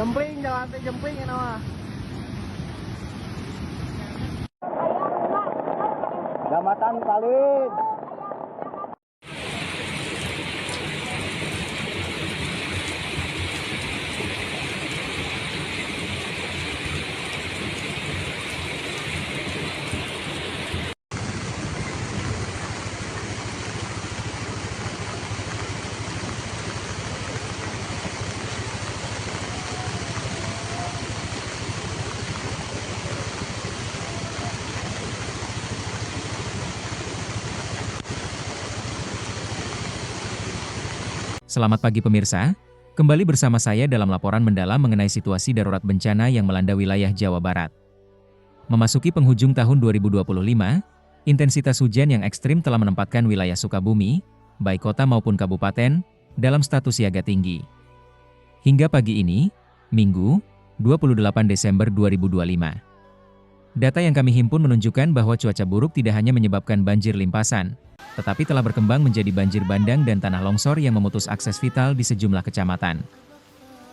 Jempling, jalan teh jempling ya nama. Damatan Palin. Selamat pagi pemirsa, kembali bersama saya dalam laporan mendalam mengenai situasi darurat bencana yang melanda wilayah Jawa Barat. Memasuki penghujung tahun 2025, intensitas hujan yang ekstrim telah menempatkan wilayah Sukabumi, baik kota maupun kabupaten, dalam status siaga tinggi. Hingga pagi ini, Minggu, 28 Desember 2025. Data yang kami himpun menunjukkan bahwa cuaca buruk tidak hanya menyebabkan banjir limpasan, tetapi telah berkembang menjadi banjir bandang dan tanah longsor yang memutus akses vital di sejumlah kecamatan.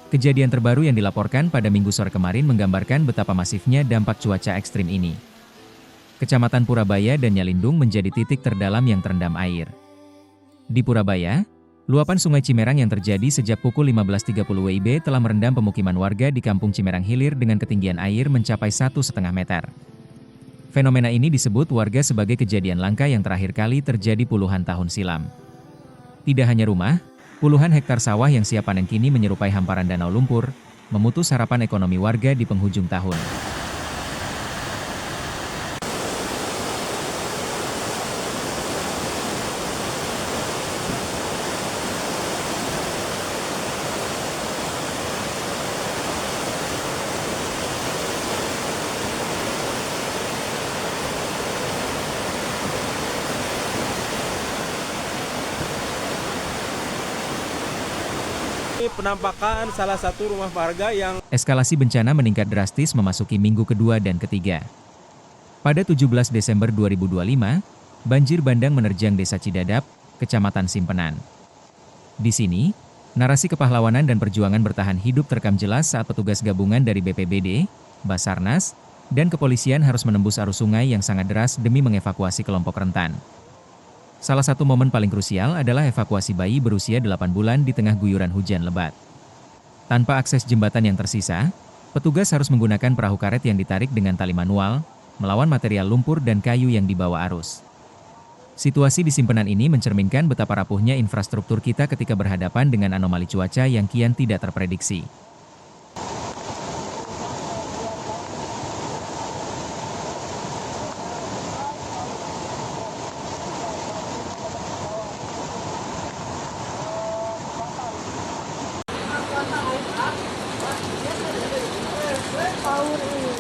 Kejadian terbaru yang dilaporkan pada Minggu sore kemarin menggambarkan betapa masifnya dampak cuaca ekstrim ini. Kecamatan Purabaya dan Nyalindung menjadi titik terdalam yang terendam air. Di Purabaya, luapan Sungai Cimerang yang terjadi sejak pukul 15.30 WIB telah merendam pemukiman warga di Kampung Cimerang Hilir dengan ketinggian air mencapai 1,5 meter. Fenomena ini disebut warga sebagai kejadian langka yang terakhir kali terjadi puluhan tahun silam. Tidak hanya rumah, puluhan hektar sawah yang siap panen kini menyerupai hamparan danau lumpur, memutus harapan ekonomi warga di penghujung tahun. Penampakan salah satu rumah warga yang Eskalasi bencana meningkat drastis memasuki minggu kedua dan ketiga. Pada 17 Desember 2025, banjir bandang menerjang Desa Cidadap, Kecamatan Simpenan. Di sini, narasi kepahlawanan dan perjuangan bertahan hidup terekam jelas saat petugas gabungan dari BPBD, Basarnas, dan kepolisian harus menembus arus sungai yang sangat deras demi mengevakuasi kelompok rentan. Salah satu momen paling krusial adalah evakuasi bayi berusia 8 bulan di tengah guyuran hujan lebat. Tanpa akses jembatan yang tersisa, petugas harus menggunakan perahu karet yang ditarik dengan tali manual, melawan material lumpur dan kayu yang dibawa arus. Situasi di Simpenan ini mencerminkan betapa rapuhnya infrastruktur kita ketika berhadapan dengan anomali cuaca yang kian tidak terprediksi. Power ini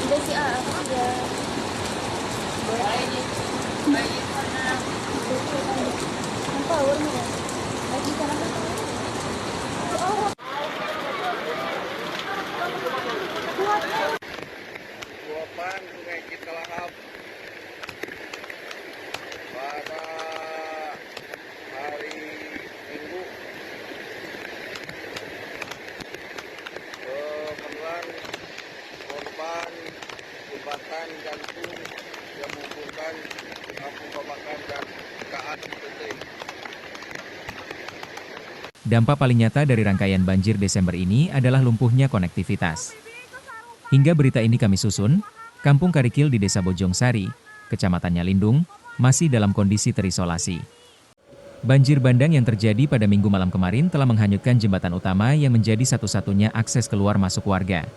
udah sih ya power nih ya lagi sana Luapan Sungai Cikalahap pada hari Minggu menelan korban jembatan gantung yang menghubungkan Kampung Babakan dan Kaan Penting. Dampak paling nyata dari rangkaian banjir Desember ini adalah lumpuhnya konektivitas. Hingga berita ini kami susun, Kampung Karikil di Desa Bojongsari, Kecamatan Nyalindung, masih dalam kondisi terisolasi. Banjir bandang yang terjadi pada Minggu malam kemarin telah menghanyutkan jembatan utama yang menjadi satu-satunya akses keluar masuk warga.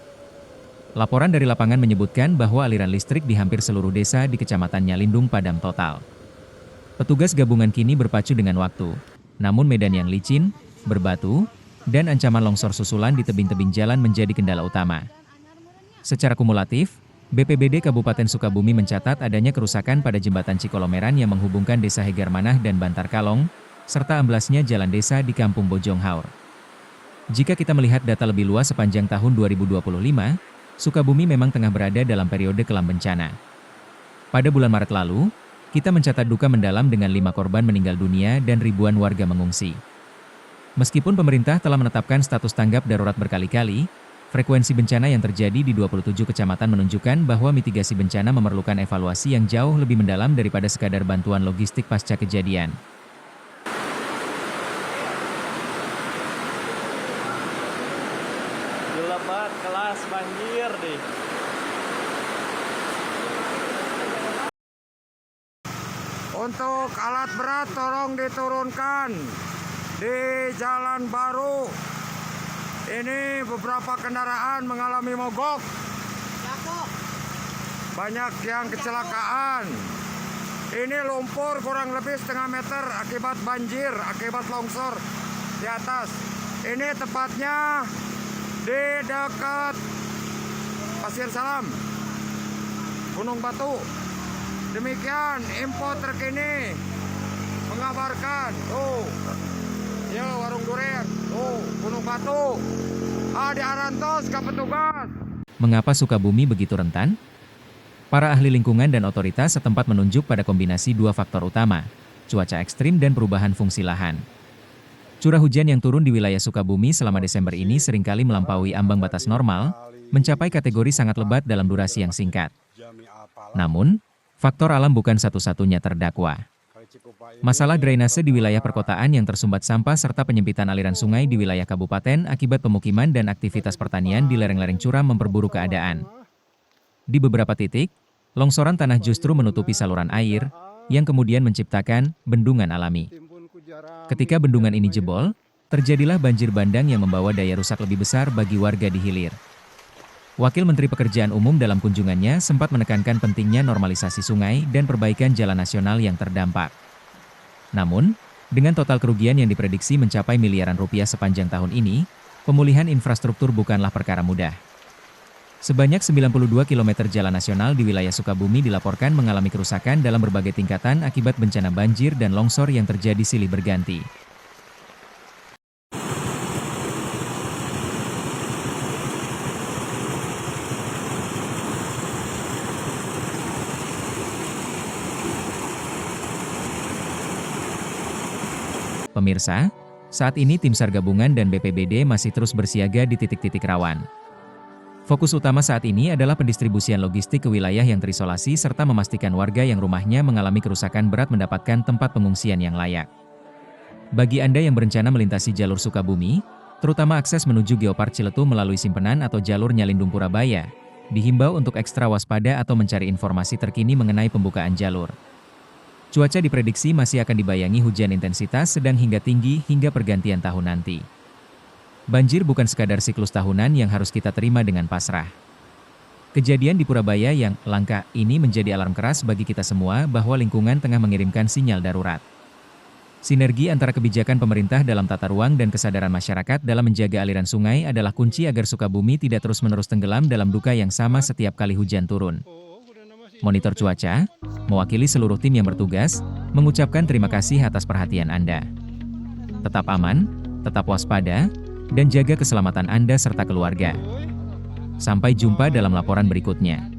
Laporan dari lapangan menyebutkan bahwa aliran listrik di hampir seluruh desa di Kecamatan Nyalindung padam total. Petugas gabungan kini berpacu dengan waktu, namun medan yang licin, berbatu, dan ancaman longsor susulan di tebing-tebing jalan menjadi kendala utama. Secara kumulatif, BPBD Kabupaten Sukabumi mencatat adanya kerusakan pada jembatan Cikolomeran yang menghubungkan Desa Hegarmanah dan Bantar Kalong, serta amblasnya jalan desa di Kampung Bojonghaur. Jika kita melihat data lebih luas sepanjang tahun 2025, Sukabumi memang tengah berada dalam periode kelam bencana. Pada bulan Maret lalu, kita mencatat duka mendalam dengan 5 korban meninggal dunia dan ribuan warga mengungsi. Meskipun pemerintah telah menetapkan status tanggap darurat berkali-kali, frekuensi bencana yang terjadi di 27 kecamatan menunjukkan bahwa mitigasi bencana memerlukan evaluasi yang jauh lebih mendalam daripada sekadar bantuan logistik pasca kejadian. Lebat kelas banjir deh. Untuk alat berat tolong diturunkan di Jalan Baru. Ini beberapa kendaraan mengalami mogok. Banyak yang kecelakaan. Ini lumpur kurang lebih setengah meter akibat banjir, akibat longsor di atas. Ini tepatnya di dekat Pasir Salam, Gunung Batu. Demikian info terkini mengabarkan. Ya, warung durian. Gunung Batu. Di Arantos ke petugas. Mengapa Sukabumi begitu rentan? Para ahli lingkungan dan otoritas setempat menunjuk pada kombinasi dua faktor utama, cuaca ekstrim dan perubahan fungsi lahan. Curah hujan yang turun di wilayah Sukabumi selama Desember ini seringkali melampaui ambang batas normal, mencapai kategori sangat lebat dalam durasi yang singkat. Namun, faktor alam bukan satu-satunya terdakwa. Masalah drainase di wilayah perkotaan yang tersumbat sampah serta penyempitan aliran sungai di wilayah kabupaten akibat pemukiman dan aktivitas pertanian di lereng-lereng curam memperburuk keadaan. Di beberapa titik, longsoran tanah justru menutupi saluran air, yang kemudian menciptakan bendungan alami. Ketika bendungan ini jebol, terjadilah banjir bandang yang membawa daya rusak lebih besar bagi warga di hilir. Wakil Menteri Pekerjaan Umum dalam kunjungannya sempat menekankan pentingnya normalisasi sungai dan perbaikan jalan nasional yang terdampak. Namun, dengan total kerugian yang diprediksi mencapai miliaran rupiah sepanjang tahun ini, pemulihan infrastruktur bukanlah perkara mudah. Sebanyak 92 km jalan nasional di wilayah Sukabumi dilaporkan mengalami kerusakan dalam berbagai tingkatan akibat bencana banjir dan longsor yang terjadi silih berganti. Pemirsa, saat ini tim SAR gabungan dan BPBD masih terus bersiaga di titik-titik rawan. Fokus utama saat ini adalah pendistribusian logistik ke wilayah yang terisolasi serta memastikan warga yang rumahnya mengalami kerusakan berat mendapatkan tempat pengungsian yang layak. Bagi Anda yang berencana melintasi jalur Sukabumi, terutama akses menuju Geopark Ciletu melalui Simpenan atau jalur Nyalindung Purabaya, dihimbau untuk ekstra waspada atau mencari informasi terkini mengenai pembukaan jalur. Cuaca diprediksi masih akan dibayangi hujan intensitas sedang hingga tinggi hingga pergantian tahun nanti. Banjir bukan sekadar siklus tahunan yang harus kita terima dengan pasrah. Kejadian di Purabaya yang langka ini menjadi alarm keras bagi kita semua bahwa lingkungan tengah mengirimkan sinyal darurat. Sinergi antara kebijakan pemerintah dalam tata ruang dan kesadaran masyarakat dalam menjaga aliran sungai adalah kunci agar Sukabumi tidak terus-menerus tenggelam dalam duka yang sama setiap kali hujan turun. Monitor Cuaca, mewakili seluruh tim yang bertugas, mengucapkan terima kasih atas perhatian Anda. Tetap aman, tetap waspada, dan jaga keselamatan Anda serta keluarga. Sampai jumpa dalam laporan berikutnya.